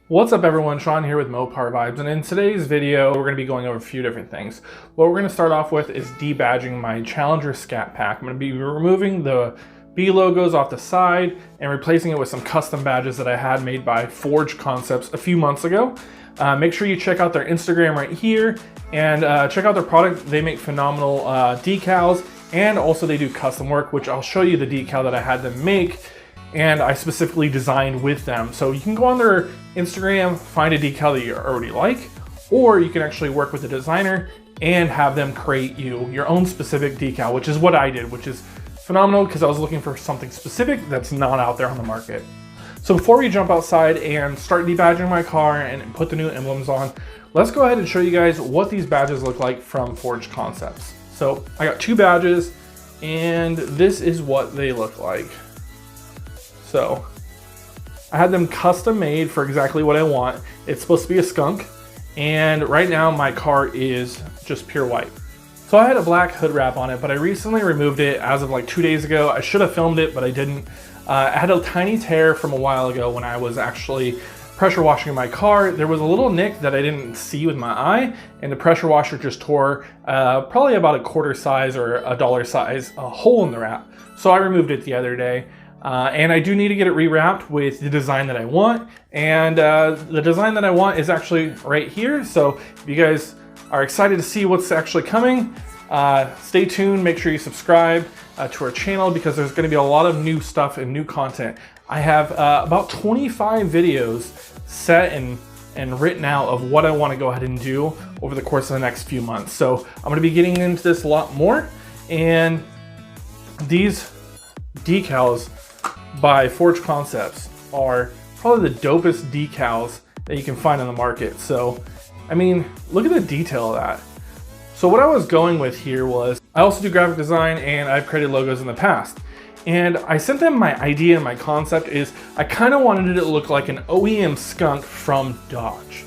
What's up everyone, Sean here with Mopar Vibes, and in today's video we're going to be going over a few different things. What we're going to start off with is debadging my Challenger scat pack. I'm going to be removing the B logos off the side and replacing it with some custom badges that I had made by ForgedConcepts a few months ago. Make sure you check out their Instagram right here and check out their product. They make phenomenal decals, and also they do custom work, which I'll show you the decal that I had them make and I specifically designed with them. So you can go on their Instagram, find a decal that you already like, or you can actually work with a designer and have them create you your own specific decal, which is what I did, which is phenomenal because I was looking for something specific that's not out there on the market. So before we jump outside and start debadging my car and put the new emblems on, let's go ahead and show you guys what these badges look like from ForgedConcepts. So I got two badges and this is what they look like. So I had them custom made for exactly what I want. It's supposed to be a skunk, and right now my car is just pure white. So I had a black hood wrap on it, but I recently removed it as of like 2 days ago. I should have filmed it, but I didn't. I had a tiny tear from a while ago when I was actually pressure washing my car. There was a little nick that I didn't see with my eye, and the pressure washer just tore probably about a quarter size or a dollar size hole in the wrap. So I removed it the other day. And I do need to get it rewrapped with the design that I want. And the design that I want is actually right here. So if you guys are excited to see what's actually coming, stay tuned. Make sure you subscribe to our channel because there's going to be a lot of new stuff and new content. I have about 25 videos set and written out of what I want to go ahead and do over the course of the next few months. So I'm going to be getting into this a lot more. And these decals by ForgedConcepts are probably the dopest decals that you can find on the market. So, I mean, look at the detail of that. So what I was going with here was, I also do graphic design and I've created logos in the past. And I sent them my idea and my concept is, I kind of wanted it to look like an OEM skunk from Dodge.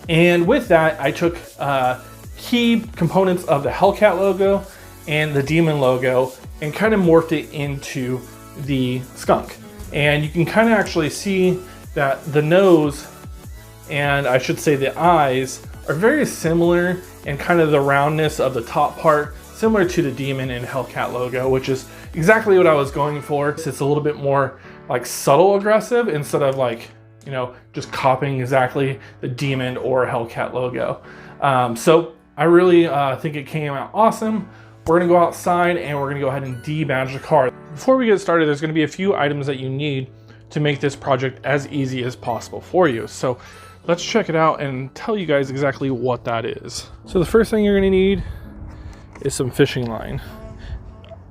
And with that, I took key components of the Hellcat logo and the Demon logo and kind of morphed it into the skunk. And you can kind of actually see that the nose, and I should say the eyes, are very similar, and kind of the roundness of the top part similar to the Demon and Hellcat logo, which is exactly what I was going for. It's a little bit more like subtle aggressive instead of like, you know, just copying exactly the Demon or Hellcat logo. So I really think it came out awesome. We're gonna go outside and we're gonna go ahead and debadge the car. Before we get started, there's gonna be a few items that you need to make this project as easy as possible for you. So let's check it out and tell you guys exactly what that is. So the first thing you're gonna need is some fishing line.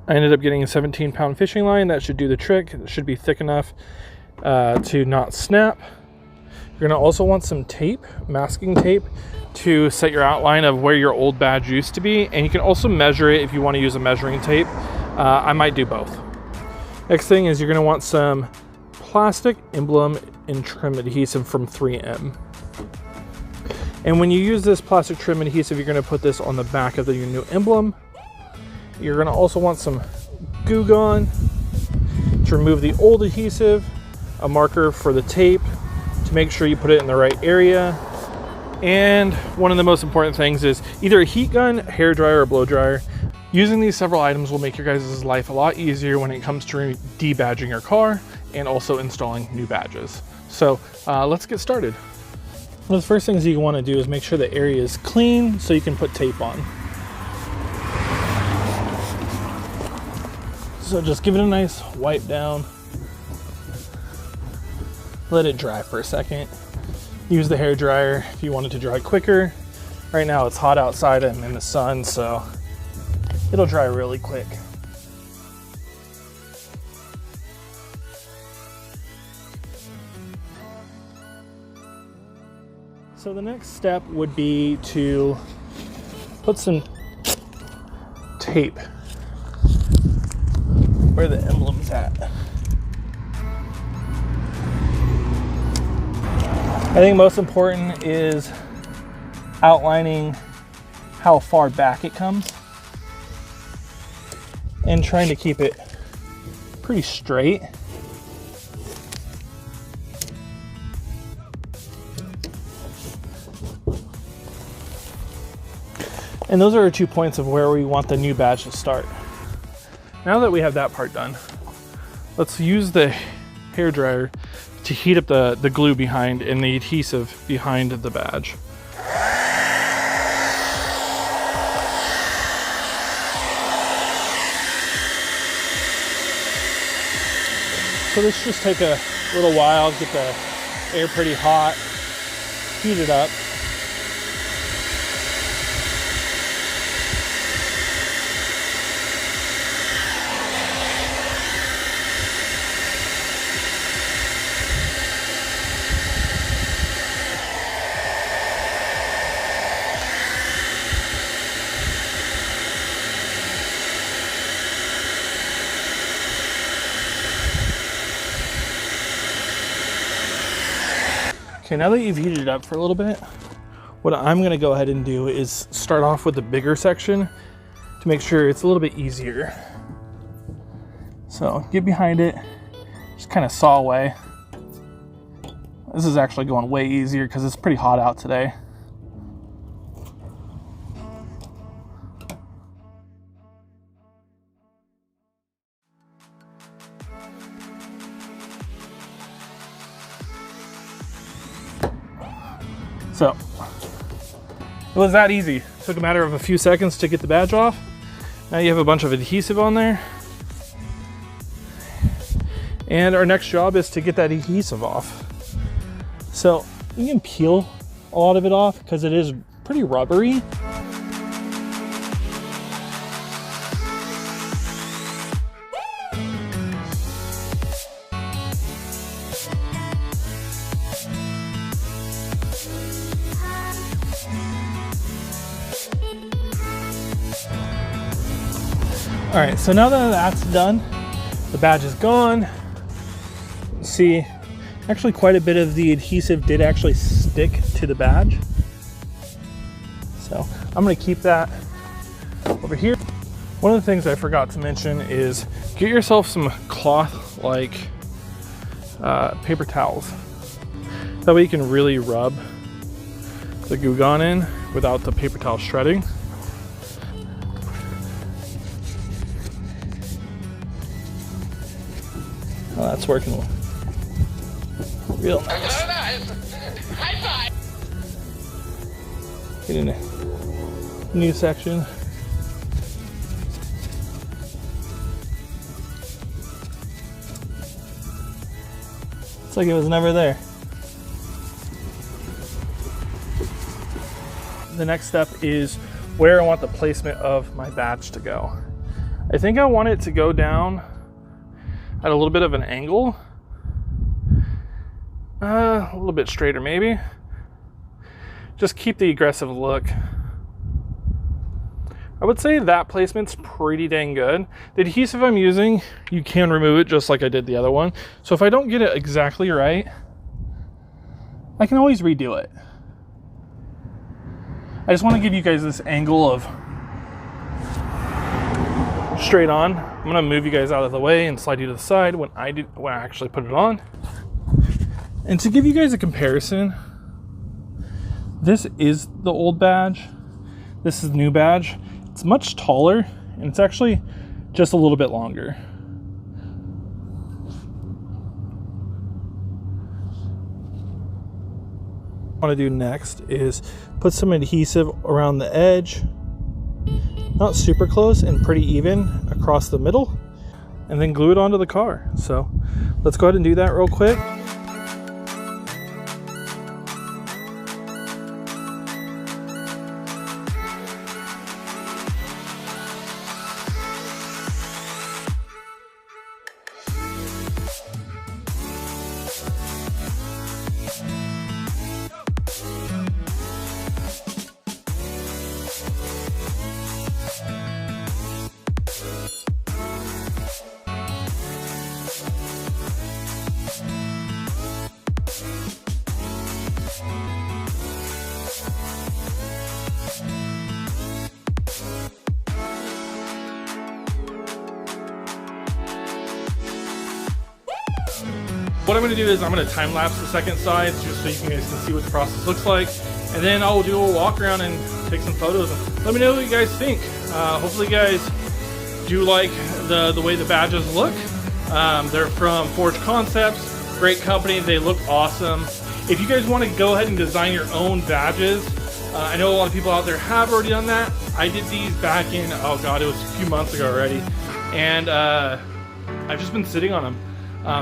I ended up getting a 17-pound fishing line. That should do the trick. It should be thick enough to not snap. You're gonna also want some tape, masking tape, to set your outline of where your old badge used to be, and you can also measure it if you want to use a measuring tape. I might do both. Next thing is you're going to want some plastic emblem and trim adhesive from 3M. And when you use this plastic trim adhesive, you're going to put this on the back of your new emblem. You're going to also want some Goo Gone to remove the old adhesive, a marker for the tape to make sure you put it in the right area. And one of the most important things is either a heat gun, hair dryer, or blow dryer. Using these several items will make your guys' life a lot easier when it comes to debadging your car and also installing new badges. So let's get started. One of the first things you want to do is make sure the area is clean so you can put tape on. So just give it a nice wipe down. Let it dry for a second. Use the hair dryer if you want it to dry quicker. Right now it's hot outside and in the sun, so it'll dry really quick. So the next step would be to put some tape where the emblem's at. I think most important is outlining how far back it comes and trying to keep it pretty straight. And those are our 2 points of where we want the new badge to start. Now that we have that part done, let's use the hairdryer to heat up the glue behind and the adhesive behind the badge. So this just take a little while, get the air pretty hot, heat it up. Okay, now that you've heated it up for a little bit, what I'm gonna go ahead and do is start off with the bigger section to make sure it's a little bit easier. So get behind it, just kind of saw away. This is actually going way easier because it's pretty hot out today. So it was that easy. It took a matter of a few seconds to get the badge off. Now you have a bunch of adhesive on there. And our next job is to get that adhesive off. So you can peel a lot of it off because it is pretty rubbery. All right, so now that that's done, the badge is gone. See, actually quite a bit of the adhesive did actually stick to the badge. So I'm gonna keep that over here. One of the things I forgot to mention is get yourself some cloth-like paper towels. That way you can really rub the Goo Gone in without the paper towel shredding. Oh, that's working real nice. High five. Get in a new section. It's like it was never there. The next step is where I want the placement of my badge to go. I think I want it to go down at a little bit of an angle, a little bit straighter maybe. Just keep the aggressive look. I would say that placement's pretty dang good. The adhesive I'm using, you can remove it just like I did the other one. So if I don't get it exactly right, I can always redo it. I just want to give you guys this angle of straight on. I'm gonna move you guys out of the way and slide you to the side when I actually put it on. And to give you guys a comparison, this is the old badge. This is the new badge. It's much taller and it's actually just a little bit longer. What I want to do next is put some adhesive around the edge. Not super close and pretty even across the middle, and then glue it onto the car. So let's go ahead and do that real quick. what I'm gonna do is I'm gonna time lapse the second side just so you guys can see what the process looks like. And then I'll do a walk around and take some photos and let me know what you guys think. Hopefully you guys do like the way the badges look. They're from ForgedConcepts, great company, they look awesome. If you guys want to go ahead and design your own badges, I know a lot of people out there have already done that. I did these back in, oh god, it was a few months ago already. And I've just been sitting on them.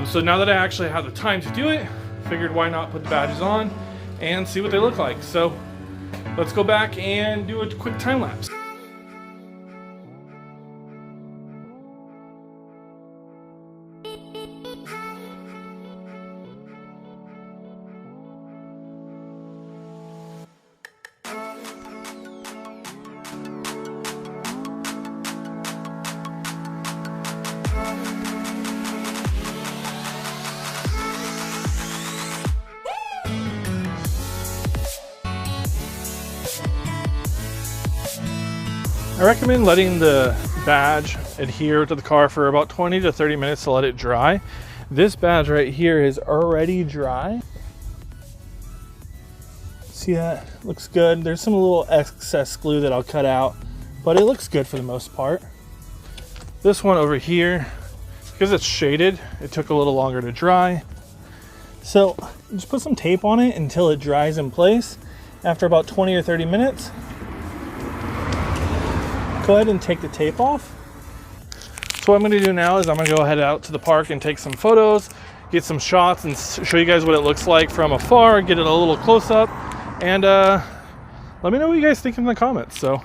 So now that I actually have the time to do it, figured why not put the badges on and see what they look like. So let's go back and do a quick time lapse. I recommend letting the badge adhere to the car for about 20 to 30 minutes to let it dry. This badge right here is already dry. See that? Looks good. There's some little excess glue that I'll cut out, but it looks good for the most part. This one over here, because it's shaded, it took a little longer to dry. So just put some tape on it until it dries in place. After about 20 or 30 minutes, go ahead and take the tape off. So what I'm going to do now is I'm going to go head out to the park and take some photos, get some shots and show you guys what it looks like from afar, get it a little close up, and let me know what you guys think in the comments. So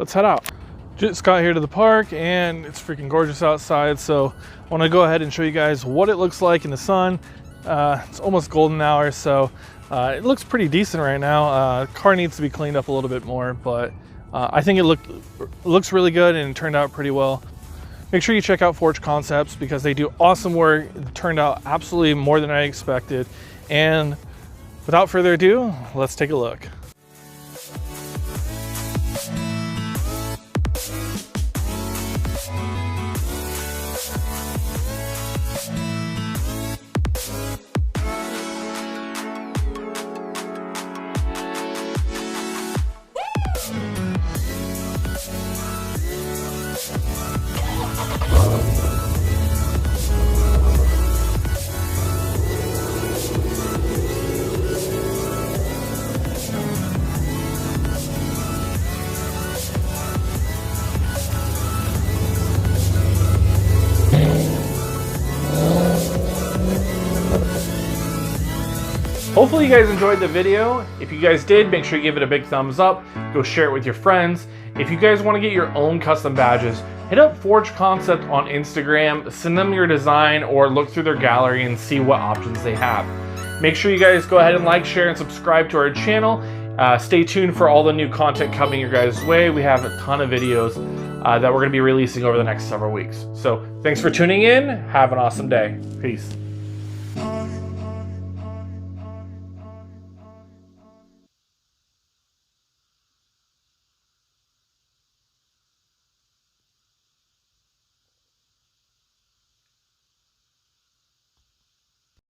let's head out. Just got here to the park and it's freaking gorgeous outside, so I want to go ahead and show you guys what it looks like in the sun. It's almost golden hour, so it looks pretty decent right now. Car needs to be cleaned up a little bit more, but I think it looks really good and it turned out pretty well. Make sure you check out ForgedConcepts because they do awesome work. It turned out absolutely more than I expected. And without further ado, let's take a look. Hopefully you guys enjoyed the video. If you guys did, make sure you give it a big thumbs up. Go share it with your friends. If you guys want to get your own custom badges, hit up ForgedConcept on Instagram, send them your design, or look through their gallery and see what options they have. Make sure you guys go ahead and like, share, and subscribe to our channel. Stay tuned for all the new content coming your guys' way. We have a ton of videos that we're going to be releasing over the next several weeks. So thanks for tuning in. Have an awesome day. Peace.